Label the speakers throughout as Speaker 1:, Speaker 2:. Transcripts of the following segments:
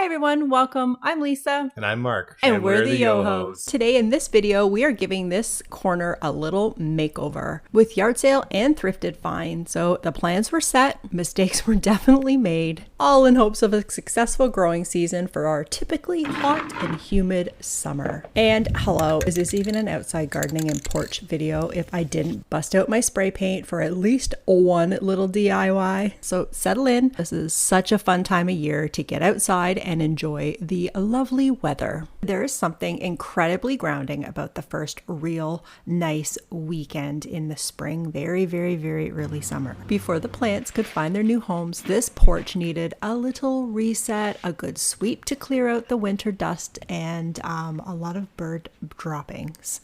Speaker 1: Hi everyone, welcome. I'm Lisa.
Speaker 2: And I'm Mark.
Speaker 1: And we're the Yo-Hos. Today in this video, we are giving this corner a little makeover with yard sale and thrifted finds. So the plans were set, mistakes were definitely made, all in hopes of a successful growing season for our typically hot and humid summer. And hello, is this even an outside gardening and porch video if I didn't bust out my spray paint for at least one little DIY? So settle in. This is such a fun time of year to get outside and enjoy the lovely weather. There is something incredibly grounding about the first real nice weekend in the spring, very early summer. Before the plants could find their new homes, this porch needed a little reset, a good sweep to clear out the winter dust, and a lot of bird droppings.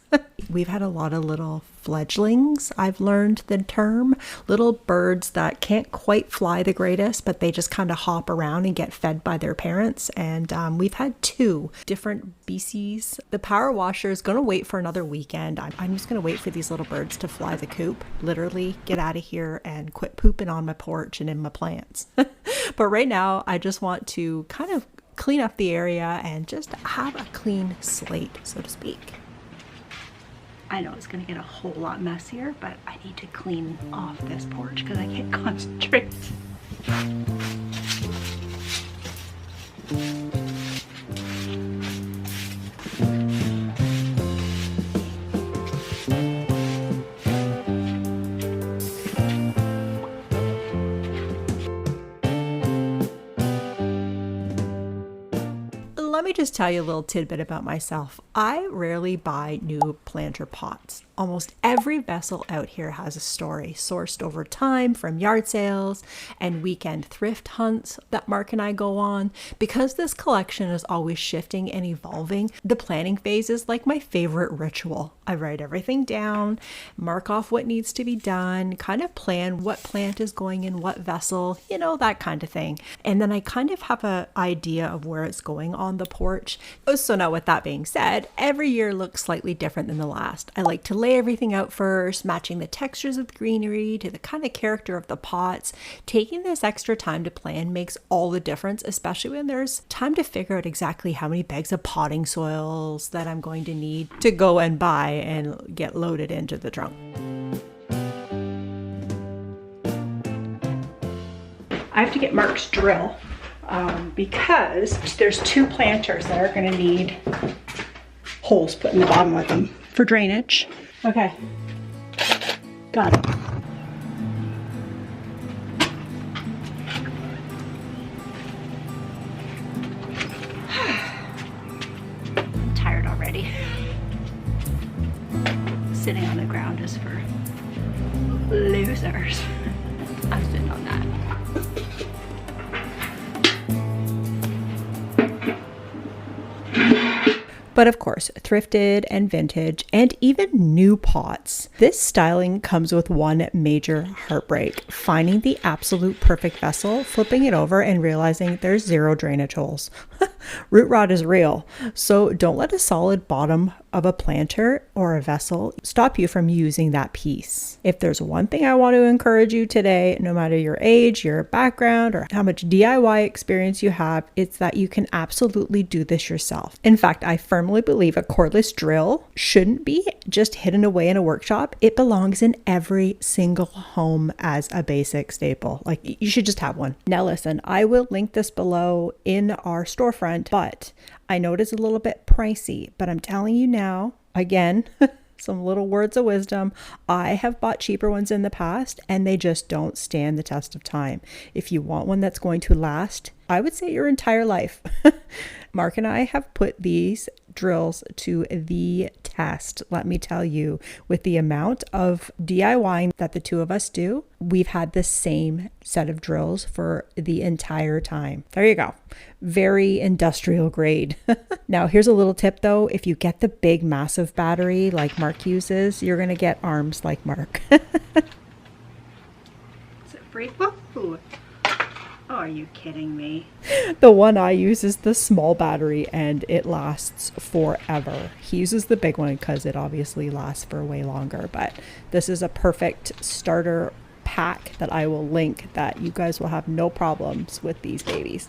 Speaker 1: We've had a lot of little fledglings, I've learned the term, little birds that can't quite fly the greatest, but they just kind of hop around and get fed by their parents. And we've had two different species. The power washer is going to wait for another weekend. I'm just going to wait for these little birds to fly the coop, literally get out of here and quit pooping on my porch and in my plants. But right now, I just want to kind of clean up the area and just have a clean slate, so to speak. I know it's going to get a whole lot messier, but I need to clean off this porch because I can't concentrate. Let me just tell you a little tidbit about myself. I rarely buy new planter pots. Almost every vessel out here has a story sourced over time from yard sales and weekend thrift hunts that Mark and I go on. Because this collection is always shifting and evolving, the planning phase is like my favorite ritual. I write everything down, mark off what needs to be done, kind of plan what plant is going in what vessel, you know, that kind of thing. And then I kind of have an idea of where it's going on the porch. So now with that being said, every year looks slightly different than the last. I like to lay everything out first, matching the textures of the greenery to the kind of character of the pots. Taking this extra time to plan makes all the difference, especially when there's time to figure out exactly how many bags of potting soils that I'm going to need to go and buy and get loaded into the trunk. I have to get Mark's drill because there's two planters that are going to need holes put in the bottom of them for drainage. Okay, got it. I'm tired already. Sitting on the ground is for losers. I'm sitting on that. But of course, thrifted and vintage and even new pots. This styling comes with one major heartbreak: finding the absolute perfect vessel, flipping it over and realizing there's zero drainage holes. Root rot is real, so don't let a solid bottom of a planter or a vessel stop you from using that piece. If there's one thing I want to encourage you today, no matter your age, your background, or how much DIY experience you have, it's that you can absolutely do this yourself. In fact, I firmly believe a cordless drill shouldn't be just hidden away in a workshop. It belongs in every single home as a basic staple. Like, you should just have one. Now listen, I will link this below in our storefront, but I know it is a little bit pricey, but I'm telling you now, again, some little words of wisdom. I have bought cheaper ones in the past and they just don't stand the test of time. If you want one that's going to last, I would say your entire life. Mark and I have put these drills to the test. Let me tell you, with the amount of DIYing that the two of us do, we've had the same set of drills for the entire time. There you go. Very industrial grade. Now, here's a little tip though. If you get the big, massive battery like Mark uses, you're going to get arms like Mark. Is it free? Ooh. Oh, are you kidding me? The one I use is the small battery and it lasts forever. He uses the big one because it obviously lasts for way longer, but this is a perfect starter pack that I will link that you guys will have no problems with these babies.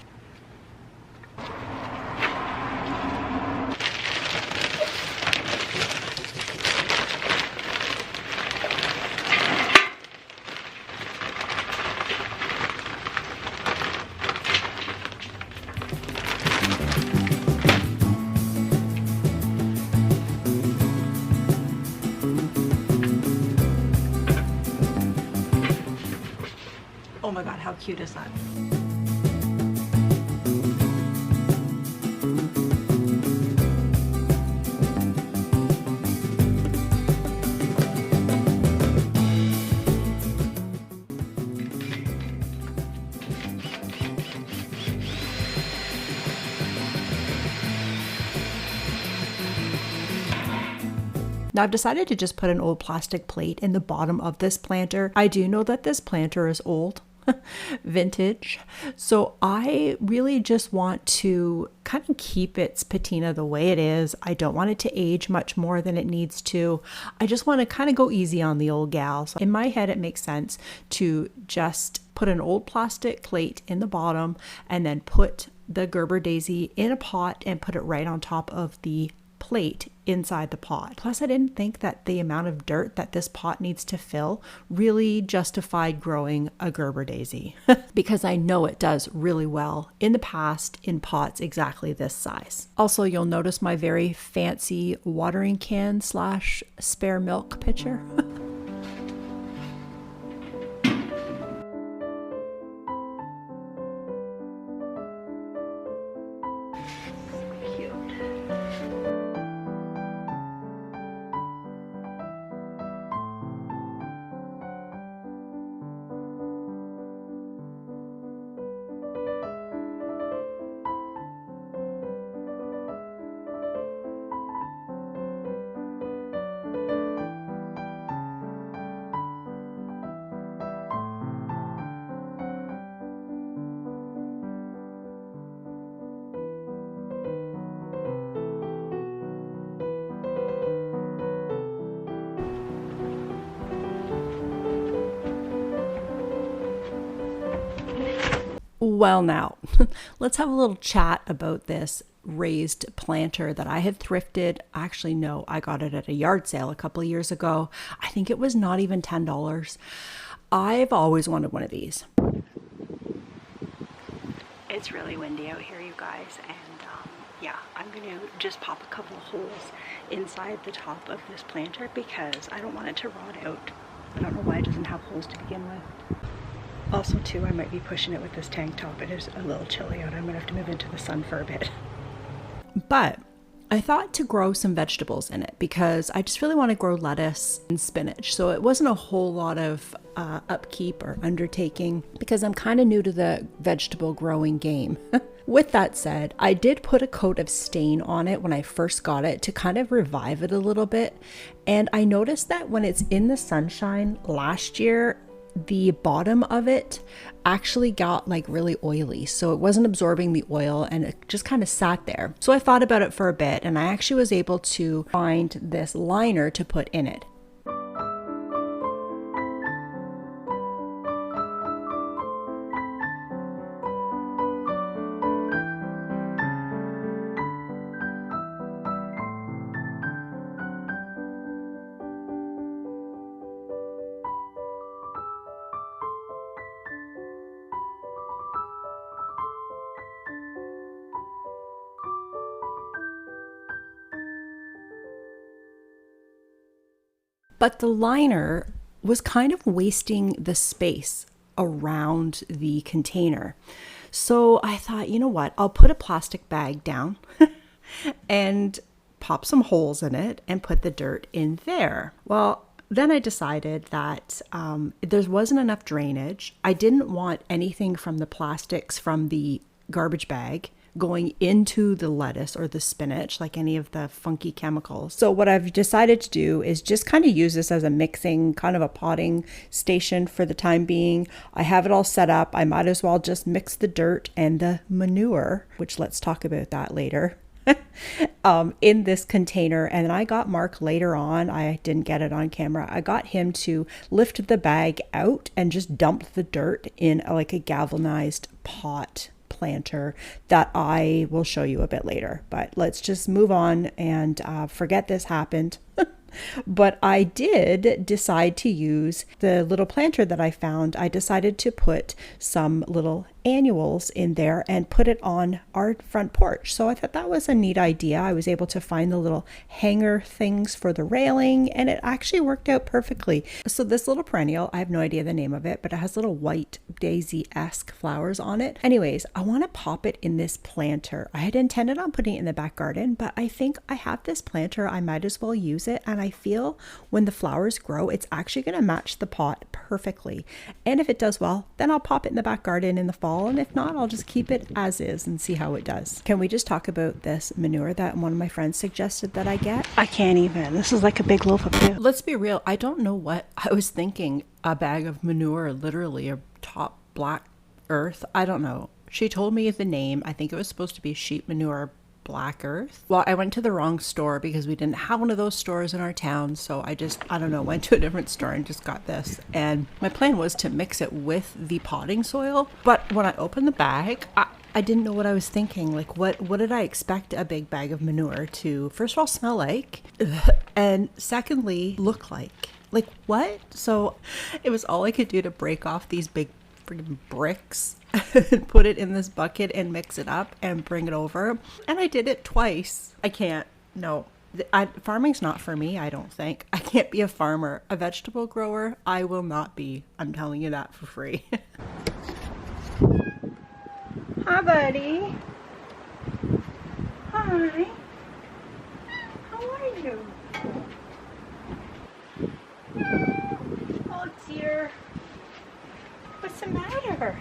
Speaker 1: How cute is that? Now I've decided to just put an old plastic plate in the bottom of this planter. I do know that this planter is old, vintage, so I really just want to kind of keep its patina the way it is. I don't want it to age much more than it needs to. I just want to kind of go easy on the old gal. So in my head, it makes sense to just put an old plastic plate in the bottom and then put the Gerber daisy in a pot and put it right on top of the plate inside the pot. Plus, I didn't think that the amount of dirt that this pot needs to fill really justified growing a Gerber daisy because I know it does really well in the past in pots exactly this size. Also, you'll notice my very fancy watering can / spare milk pitcher. Well, now let's have a little chat about this raised planter that I had thrifted. Actually, no, I got it at a yard sale a couple of years ago. I think it was not even $10. I've always wanted one of these. It's really windy out here, you guys, and yeah, I'm going to just pop a couple of holes inside the top of this planter because I don't want it to rot out. I don't know why it doesn't have holes to begin with. Also, too, I might be pushing it with this tank top. It is a little chilly out. I'm going to have to move into the sun for a bit. But I thought to grow some vegetables in it because I just really want to grow lettuce and spinach. So it wasn't a whole lot of upkeep or undertaking because I'm kind of new to the vegetable growing game. With that said, I did put a coat of stain on it when I first got it to kind of revive it a little bit. And I noticed that when it's in the sunshine last year, the bottom of it actually got like really oily, so it wasn't absorbing the oil and it just kind of sat there. So I thought about it for a bit and I actually was able to find this liner to put in it. But the liner was kind of wasting the space around the container. So I thought, you know what, I'll put a plastic bag down and pop some holes in it and put the dirt in there. Well, then I decided that there wasn't enough drainage. I didn't want anything from the plastics from the garbage bag going into the lettuce or the spinach, like any of the funky chemicals. So what I've decided to do is just kind of use this as a mixing, kind of a potting station for the time being. I have it all set up. I might as well just mix the dirt and the manure, which let's talk about that later, in this container. And then I got Mark later on, I didn't get it on camera, I got him to lift the bag out and just dump the dirt in like a galvanized pot planter that I will show you a bit later. But let's just move on and forget this happened. But I did decide to use the little planter that I found. I decided to put some little annuals in there and put it on our front porch. So I thought that was a neat idea. I was able to find the little hanger things for the railing, and it actually worked out perfectly. So this little perennial, I have no idea the name of it, but it has little white daisy-esque flowers on it. Anyways, I want to pop it in this planter. I had intended on putting it in the back garden, but I think I have this planter. I might as well use it. And I feel when the flowers grow, it's actually going to match the pot perfectly. And if it does well, then I'll pop it in the back garden in the fall. And if not, I'll just keep it as is and see how it does. Can we just talk about this manure that one of my friends suggested that I get?
Speaker 2: I can't even. This is like a big loaf of bread.
Speaker 1: Let's be real. I don't know what I was thinking. A bag of manure, literally a top black earth. I don't know. She told me the name. I think it was supposed to be sheep manure black earth. Well, I went to the wrong store because we didn't have one of those stores in our town. So I don't know, went to a different store and just got this. And my plan was to mix it with the potting soil. But when I opened the bag, I didn't know what I was thinking. Like, what did I expect a big bag of manure to, first of all, smell like? And secondly, look like? Like, what? So it was all I could do to break off these big freaking bricks and put it in this bucket and mix it up and bring it over. And I did it twice. I can't. No. Farming's not for me, I don't think. I can't be a farmer. A vegetable grower, I will not be. I'm telling you that for free.
Speaker 2: Hi, buddy. Hi. How are you? Oh, dear. What's the matter?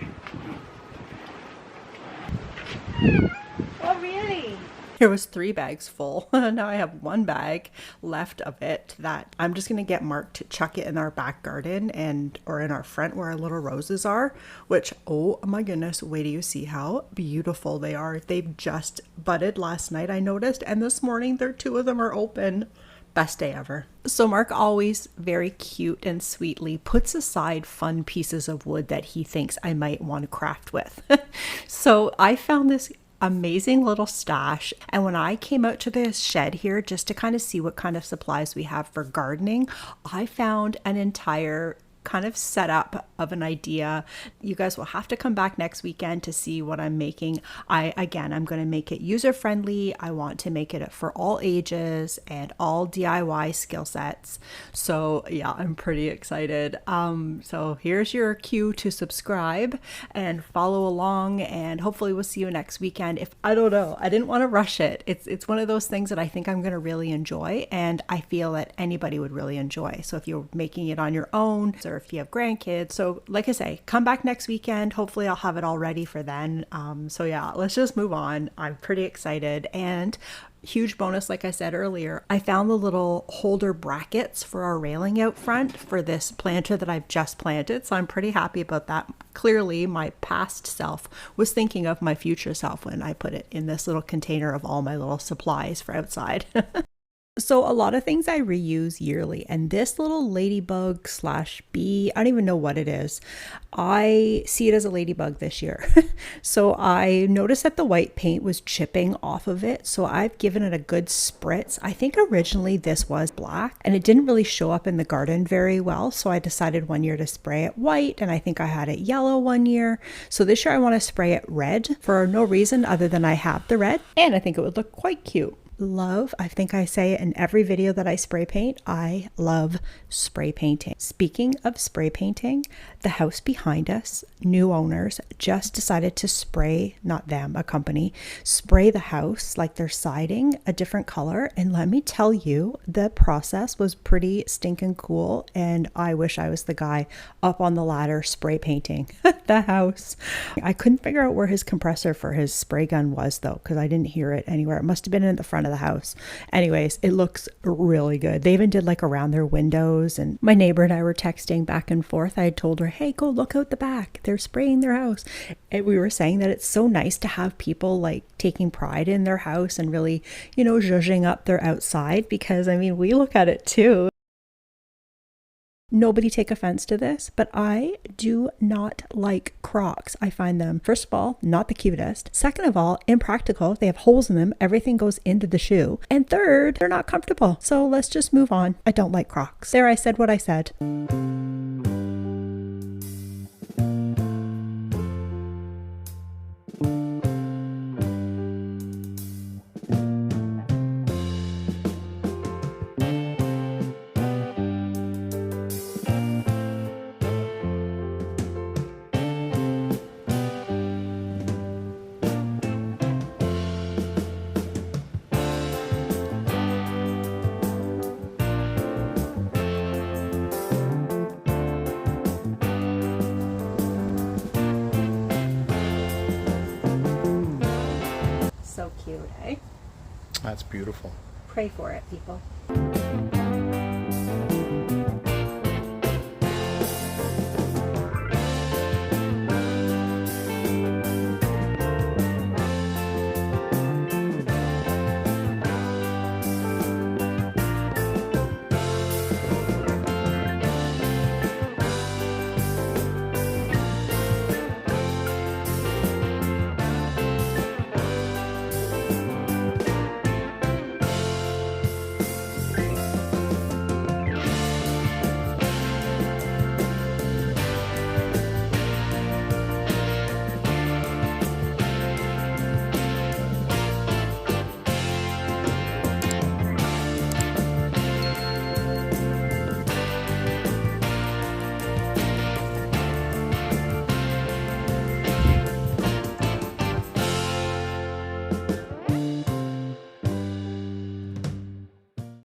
Speaker 2: Oh, really?
Speaker 1: There was 3 bags full. Now I have 1 bag left of it that I'm just going to get Mark to chuck it in our back garden or in our front where our little roses are, which, oh my goodness, wait till you see how beautiful they are. They've just budded last night, I noticed, and this morning 2 of them are open. Best day ever. So Mark always very cute and sweetly puts aside fun pieces of wood that he thinks I might want to craft with. So I found this amazing little stash, and when I came out to the shed here just to kind of see what kind of supplies we have for gardening, I found an entire kind of setup of an idea. You guys will have to come back next weekend to see what I'm making. I'm going to make it user friendly. I want to make it for all ages and all DIY skill sets. So yeah, I'm pretty excited. So here's your cue to subscribe and follow along, and hopefully we'll see you next weekend. I don't know, I didn't want to rush it. It's one of those things that I think I'm going to really enjoy, and I feel that anybody would really enjoy. So if you're making it on your own, or if you have grandkids. So like I say, come back next weekend. Hopefully I'll have it all ready for then. So yeah, let's just move on. I'm pretty excited. And huge bonus, like I said earlier, I found the little holder brackets for our railing out front for this planter that I've just planted. So I'm pretty happy about that. Clearly my past self was thinking of my future self when I put it in this little container of all my little supplies for outside. So a lot of things I reuse yearly, and this little ladybug / bee, I don't even know what it is. I see it as a ladybug this year. So I noticed that the white paint was chipping off of it. So I've given it a good spritz. I think originally this was black and it didn't really show up in the garden very well. So I decided one year to spray it white, and I think I had it yellow one year. So this year I want to spray it red for no reason other than I have the red, and I think it would look quite cute. Love, I think I say it in every video that I spray paint, I love spray painting. Speaking of spray painting, the house behind us, new owners, just decided to spray, not them, a company, spray the house, like their siding, a different color. And let me tell you, the process was pretty stinking cool. And I wish I was the guy up on the ladder spray painting the house. I couldn't figure out where his compressor for his spray gun was though, because I didn't hear it anywhere. It must have been in the front of the house. Anyways, it looks really good. They even did like around their windows, and my neighbor and I were texting back and forth. I had told her, hey, go look out the back. They're spraying their house. And we were saying that it's so nice to have people like taking pride in their house and really, zhuzhing up their outside, because I mean, we look at it too. Nobody take offense to this, but I do not like Crocs. I find them, first of all, not the cutest. Second of all, impractical. They have holes in them. Everything goes into the shoe. And third, they're not comfortable. So let's just move on. I don't like Crocs. There, I said what I said. so cute, eh?
Speaker 3: That's beautiful.
Speaker 1: Pray for it, people.